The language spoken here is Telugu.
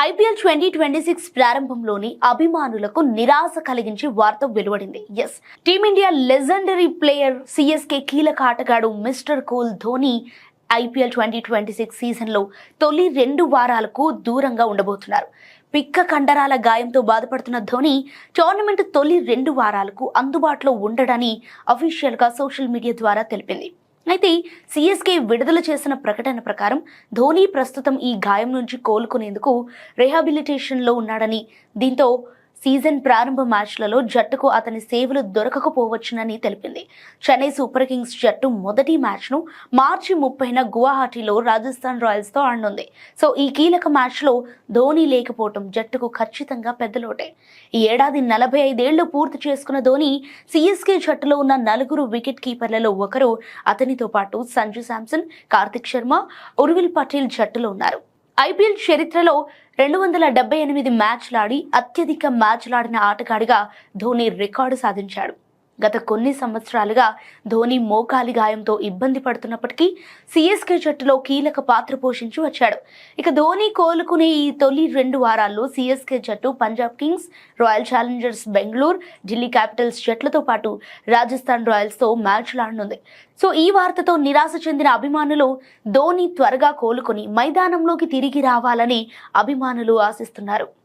ఐపీఎల్ 2026 ప్రారంభంలోని అభిమానులకు నిరాశ కలిగించి వార్త వెలువడింది. టీమిండియా లెజెండరీ ప్లేయర్ సిఎస్కే కీలక ఆటగాడు మిస్టర్ కూల్ ధోని ఐపీఎల్ 2026 సీజన్లో తొలి 2 వారాలకు దూరంగా ఉండబోతున్నారు. పిక్క కండరాల గాయంతో బాధపడుతున్న ధోని టోర్నమెంట్ తొలి 2 వారాలకు అందుబాటులో ఉండడని అఫీషియల్గా సోషల్ మీడియా ద్వారా తెలిపింది. అయితే సిఎస్కే విడుదల చేసిన ప్రకటన ప్రకారం ధోని ప్రస్తుతం ఈ గాయం నుంచి కోలుకునేందుకు రిహాబిలిటేషన్లో ఉన్నాడని, దీంతో సీజన్ ప్రారంభ మ్యాచ్లలో జట్టుకు అతని సేవలు దొరకకపోవచ్చునని తెలిపింది. చెన్నై సూపర్ కింగ్స్ జట్టు మొదటి మ్యాచ్ను మార్చి 30న గువాహటిలో రాజస్థాన్ రాయల్స్తో ఆడనుంది. సో ఈ కీలక మ్యాచ్లో ధోని లేకపోవటం జట్టుకు ఖచ్చితంగా పెద్ద లోటే. ఈ ఏడాది 45 ఏళ్లు పూర్తి చేసుకున్న ధోని సిఎస్కే జట్టులో ఉన్న 4 వికెట్ కీపర్లలో ఒకరు. అతనితో పాటు సంజు శాంసన్, కార్తిక్ శర్మ, ఉర్విల్ పటేల్ జట్టులో ఉన్నారు. ఐపీఎల్ చరిత్రలో 278 మ్యాచ్లాడి అత్యధిక మ్యాచ్లాడిన ఆటగాడిగా ధోని రికార్డు సాధించాడు. గత కొన్ని సంవత్సరాలుగా ధోని మోకాలి గాయంతో ఇబ్బంది పడుతున్నప్పటికీ సిఎస్కే జట్టులో కీలక పాత్ర పోషించి వచ్చాడు. ఇక ధోని కోలుకునే ఈ తొలి 2 వారాల్లో సిఎస్కే జట్టు Punjab Kings, Royal Challengers Bengaluru, Delhi Capitals జట్లతో పాటు రాజస్థాన్ రాయల్స్తో మ్యాచ్లాడనుంది. సో ఈ వార్తతో నిరాశ చెందిన అభిమానులు ధోని త్వరగా కోలుకొని మైదానంలోకి తిరిగి రావాలని అభిమానులు ఆశిస్తున్నారు.